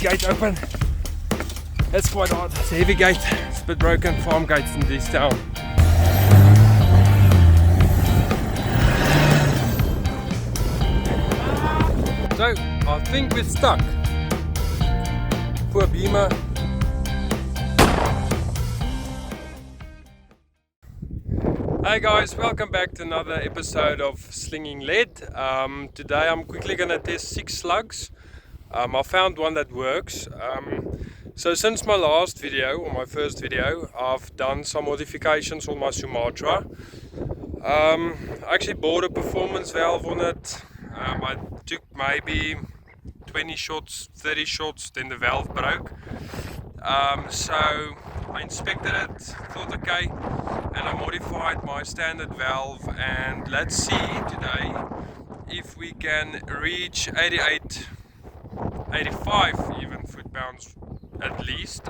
gate open. It's quite hard. It's a heavy gate. It's a bit broken. Farm gates in this town. So I think we're stuck. Poor Beamer. Hey guys, welcome back to another episode of Slinging Lead. Today I'm quickly gonna test 6 slugs. I found one that works. So since my last video, or my first video, I've done some modifications on my Sumatra. I actually bought a performance valve on it. I took maybe 20 shots, 30 shots, then the valve broke. So I inspected it, thought okay, and I modified my standard valve, and let's see today if we can reach 88, 85 even foot-pounds at least.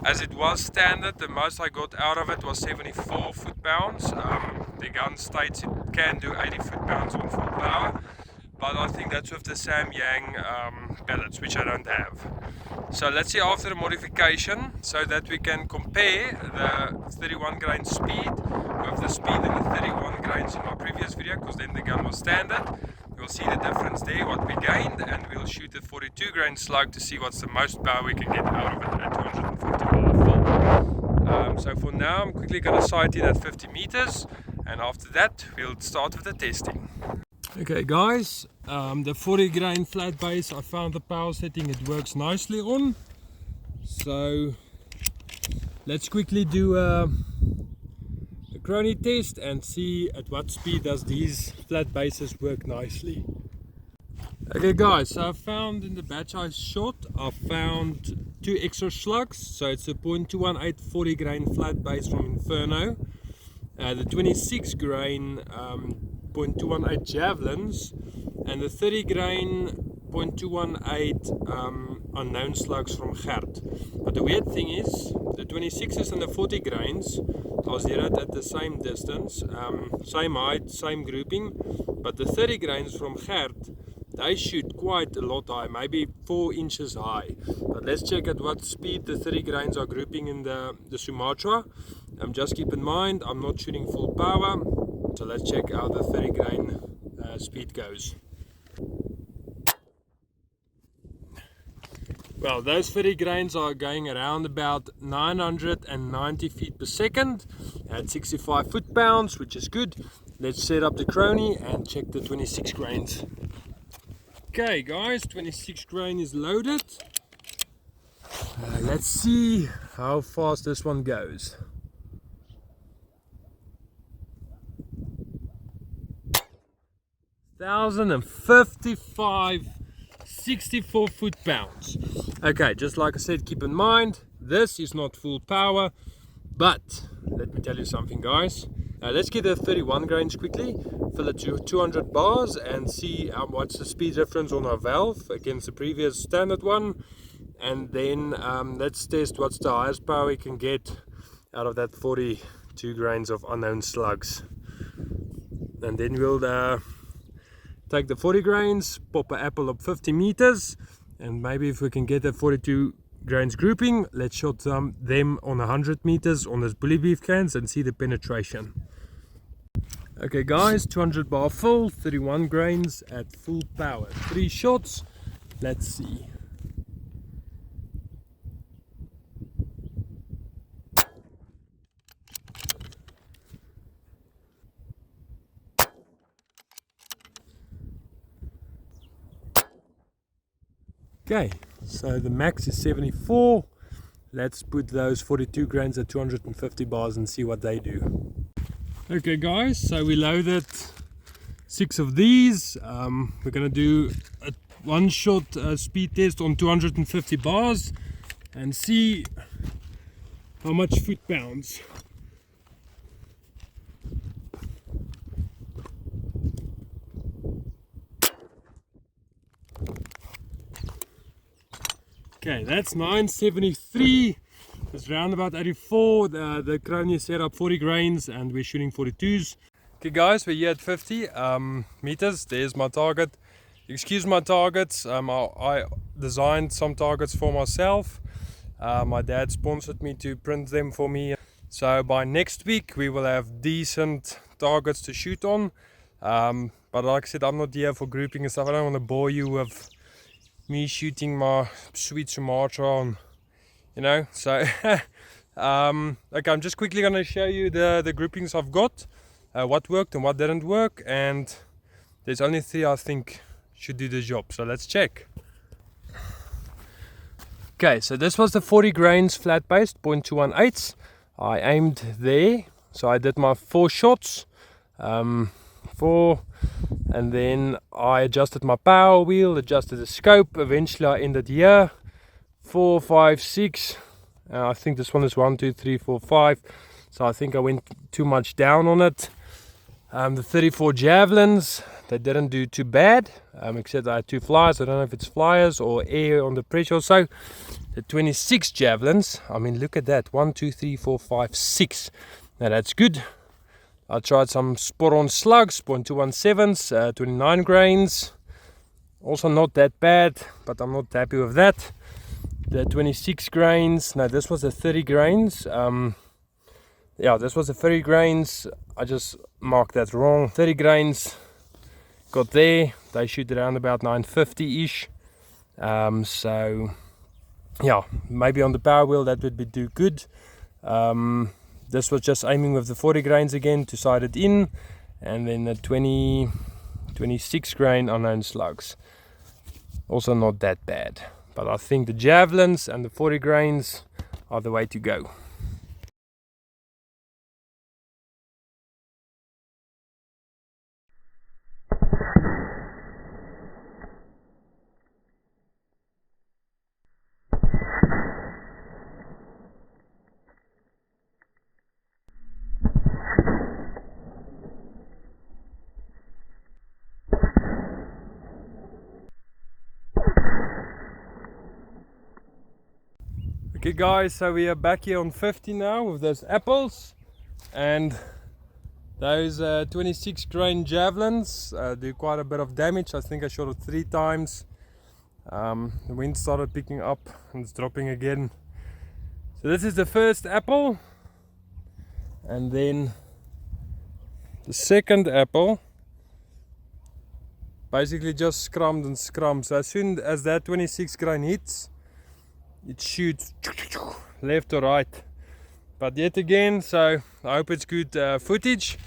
As it was standard, the most I got out of it was 74 foot-pounds. The gun states it can do 80 foot-pounds on full power, but I think that's with the Samyang pellets, which I don't have. So let's see after the modification, so that we can compare the 31 grain speed with the speed in the 31 grains in my previous video, because then the gun was standard. We'll see the difference there, what we gained, and we'll shoot the 42 grain slug to see what's the most power we can get out of it at 250 bar full. So for now I'm quickly going to sight in at 50 meters, and after that we'll start with the testing. Okay guys, the 40 grain flat base, I found the power setting it works nicely on. So let's quickly do a crony test and see at what speed does these flat bases work nicely. Okay guys, so I found in the batch I shot, I found 2 extra slugs. So it's a .218 40 grain flat base from Inferno, the 26 grain .218 javelins, and the 30 grain .218 unknown slugs from Gert. But the weird thing is, the 26s and the 40 grains are zeroed at the same distance, same height, same grouping, but the 30 grains from Gert, they shoot quite a lot high, maybe 4 inches high. But let's check at what speed the 30 grains are grouping in the Sumatra. Just keep in mind, I'm not shooting full power, so let's check how the 30 grain speed goes. Well, those 30 grains are going around about 990 feet per second at 65 foot-pounds, which is good. Let's set up the crony and check the 26 grains. Okay guys, 26 grain is loaded. Let's see how fast this one goes. $1,055 64 foot-pounds. Okay, just like I said, keep in mind this is not full power, but let me tell you something guys. Let's get the 31 grains quickly, fill it to 200 bars and see what's the speed difference on our valve against the previous standard one, and then let's test what's the highest power we can get out of that 42 grains of unknown slugs, and then we'll take the 40 grains, pop an apple up 50 meters, and maybe if we can get the 42 grains grouping, let's shot them on 100 meters on those bully beef cans and see the penetration. Okay guys, 200 bar full, 31 grains at full power, 3 shots, let's see. Okay, so the max is 74. Let's put those 42 grains at 250 bars and see what they do. Okay guys, so we loaded 6 of these. We're going to do a one-shot speed test on 250 bars and see how much foot-pounds. Okay, that's 973. It's round about 84. The crony is set up 40 grains and we're shooting 42s. Okay guys, we're here at 50 meters. There's my target. Excuse my targets. designed some targets for myself. My dad sponsored me to print them for me. So by next week we will have decent targets to shoot on. But like I said, I'm not here for grouping and stuff. I don't want to bore you with me shooting my sweet Sumatra on, you know. So okay, I'm just quickly going to show you the groupings I've got, what worked and what didn't work, and there's only 3 I think should do the job. So let's check. Okay, so this was the 40 grains flat based 0.218. I aimed there, so I did my 4 shots, 4, and then I adjusted my power wheel, adjusted the scope. Eventually I ended here, 4, 5, 6. I think this one is 1, 2, 3, 4, 5. So I think I went too much down on it. The 34 javelins, they didn't do too bad, except I had 2 flyers. I don't know if it's flyers or air on the pressure or so. The 26 javelins, I mean, look at that, 1, 2, 3, 4, 5, 6. Now that's good. I tried some spot on slugs, 0.217s, 29 grains. Also not that bad, but I'm not happy with that. The 26 grains, no, this was the 30 grains. Yeah, this was the 30 grains. I just marked that wrong. 30 grains got there. They shoot around about 950-ish. So yeah, maybe on the power wheel that would do good. This was just aiming with the 40 grains again to sight it in, and then the 26 grain unknown slugs. Also not that bad, but I think the javelins and the 40 grains are the way to go. Okay guys, so we are back here on 50 now with those apples, and those 26 grain javelins do quite a bit of damage. I think I shot it 3 times. The wind started picking up and it's dropping again. So this is the first apple, and then the second apple basically just scrummed and scrummed. So as soon as that 26 grain hits, it shoots left or right. But yet again, so I hope it's good footage.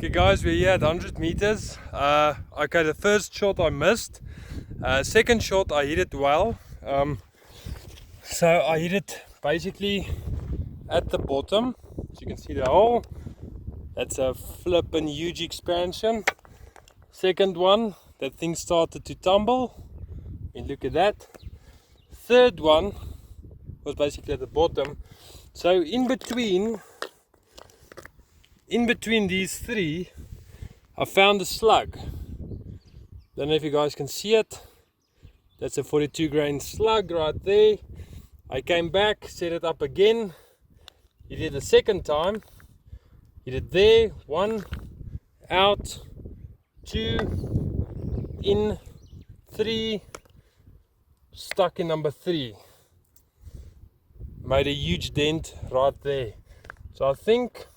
Okay guys, we're here at 100 meters. Okay, the first shot I missed. Second shot I hit it well. So I hit it basically at the bottom. As you can see the hole. That's a flippin' huge expansion. Second one, that thing started to tumble. And look at that. Third one was basically at the bottom. So in between these 3, I found a slug. Don't know if you guys can see it. That's a 42 grain slug right there. I came back, set it up again. Hit it a second time. Hit it there. 1, out, 2, in, 3. Stuck in number 3. Made a huge dent right there. So I think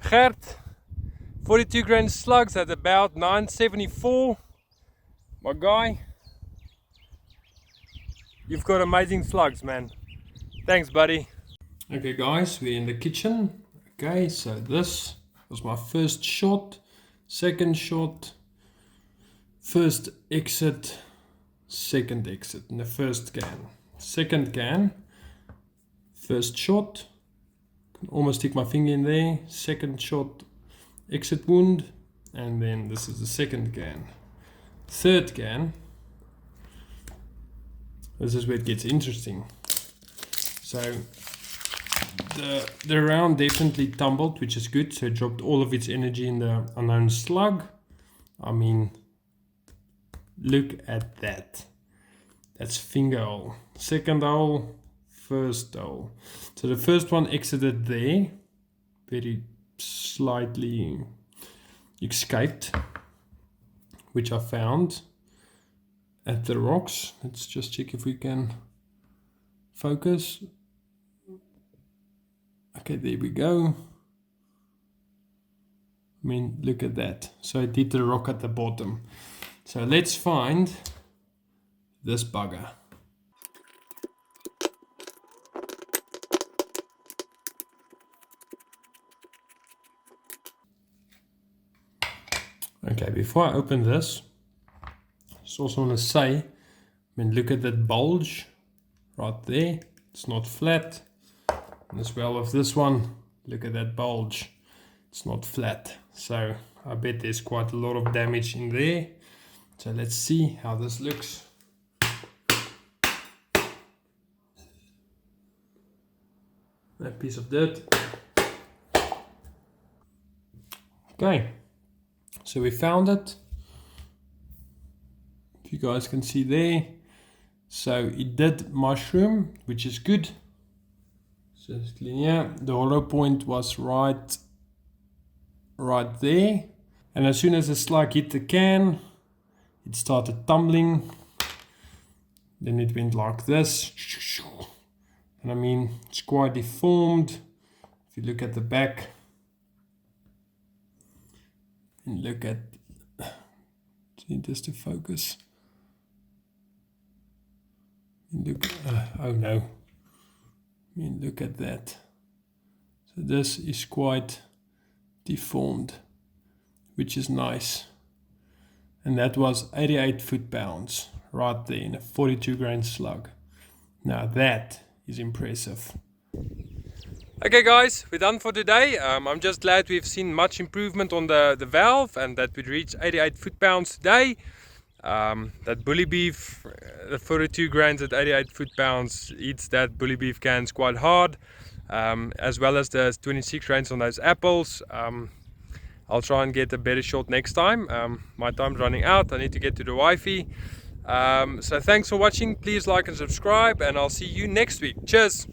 Gert, 42 grain slugs at about 974. My guy, you've got amazing slugs, man. Thanks, buddy. Okay guys, we're in the kitchen. Okay, so this was my first shot, second shot, first exit, second exit in the first can. Second can, first shot, can almost stick my finger in there, second shot, exit wound, and then this is the second can. Third can, this is where it gets interesting. So the round definitely tumbled, which is good. So it dropped all of its energy in the unknown slug. I mean, look at that. That's finger hole. Second hole, first hole. So the first one exited there. Very slightly escaped, which I found at the rocks. Let's just check if we can focus. Okay, there we go. I mean, look at that. So it did the rock at the bottom. So let's find this bugger. Okay, before I open this, I just also want to say, I mean, look at that bulge right there. It's not flat. And as well with this one, look at that bulge. It's not flat. So I bet there's quite a lot of damage in there. So let's see how this looks. That piece of dirt. Okay, so we found it. If you guys can see there. So it did mushroom, which is good. So it's linear. The hollow point was right there. And as soon as the slug hit the can, it started tumbling. Then it went like this. And I mean, it's quite deformed. If you look at the back, and look at, just to focus. Look, oh no. I mean, look at that. So this is quite deformed, which is nice. And that was 88 foot-pounds right there in a 42 grain slug. Now that is impressive. Okay guys, we're done for today. I'm just glad we've seen much improvement on the valve and that we reached 88 foot-pounds today. That bully beef, the 42 grains at 88 foot-pounds eats that bully beef cans quite hard, as well as the 26 grains on those apples. I'll try and get a better shot next time. My time's running out. I need to get to the wifey. So thanks for watching. Please like and subscribe, and I'll see you next week. Cheers.